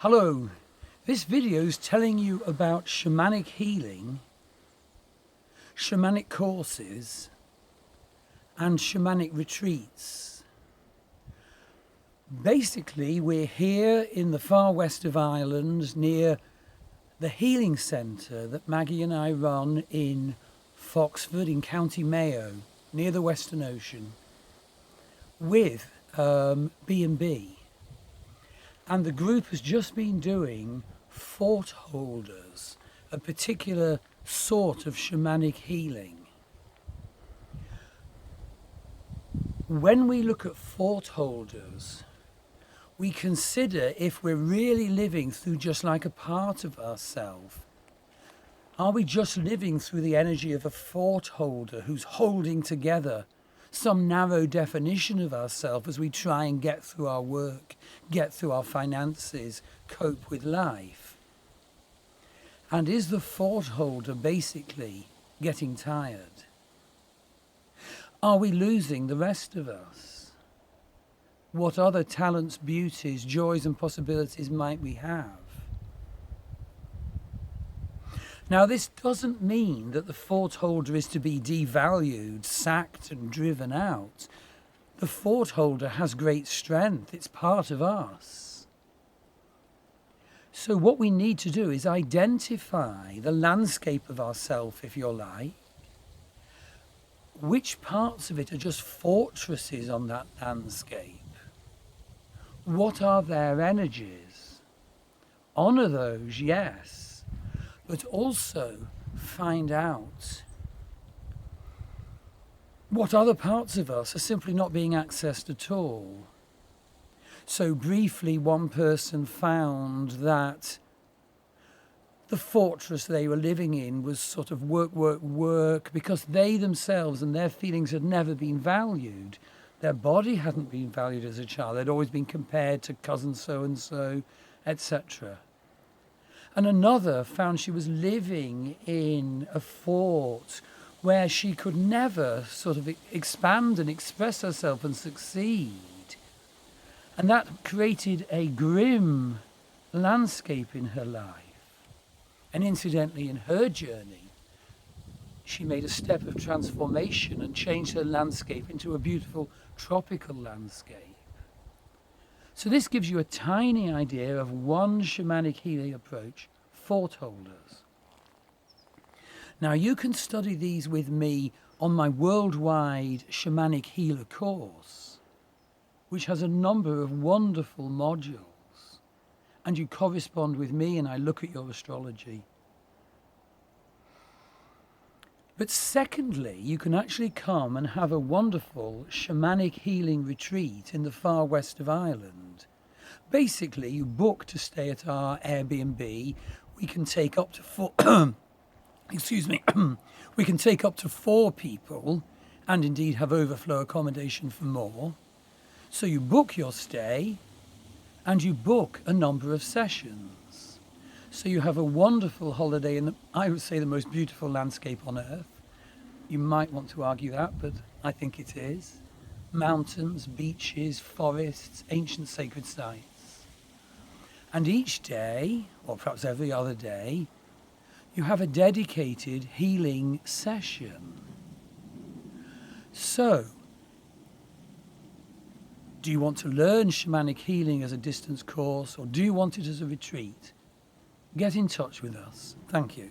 Hello, this video is telling you about shamanic healing, shamanic courses and shamanic retreats. Basically, we're here in the far west of Ireland near the healing centre that Maggie and I run in Foxford in County Mayo, near the Western Ocean, with B&B. And the group has just been doing fort holders, a particular sort of shamanic healing. When we look at fort holders, we consider if we're really living through just like a part of ourselves. Are we just living through the energy of a fort holder who's holding together some narrow definition of ourselves as we try and get through our work, get through our finances, cope with life? And is the fort holder basically getting tired? Are we losing the rest of us? What other talents, beauties, joys and possibilities might we have? Now, this doesn't mean that the fort holder is to be devalued, sacked and driven out. The fort holder has great strength. It's part of us. So what we need to do is identify the landscape of ourself, if you're like. Which parts of it are just fortresses on that landscape? What are their energies? Honour those, yes. But also find out what other parts of us are simply not being accessed at all. So briefly, one person found that the fortress they were living in was sort of work, because they themselves and their feelings had never been valued. Their body hadn't been valued as a child. They'd always been compared to cousin so-and-so, etc. And another found she was living in a fort where she could never sort of expand and express herself and succeed. And that created a grim landscape in her life. And incidentally, in her journey, she made a step of transformation and changed her landscape into a beautiful tropical landscape. So this gives you a tiny idea of one shamanic healing approach, fort holders. Now you can study these with me on my worldwide Shamanic Healer course, which has a number of wonderful modules, and you correspond with me and I look at your astrology. But secondly, you can actually come and have a wonderful shamanic healing retreat in the far west of Ireland. Basically, you book to stay at our Airbnb. We can take up to four, we can take up to 4 people and indeed have overflow accommodation for more. So you book your stay and you book a number of sessions. So you have a wonderful holiday in, I would say, the most beautiful landscape on earth. You might want to argue that, but I think it is. Mountains, beaches, forests, ancient sacred sites. And each day, or perhaps every other day, you have a dedicated healing session. So, do you want to learn shamanic healing as a distance course, or do you want it as a retreat? Get in touch with us. Thank you.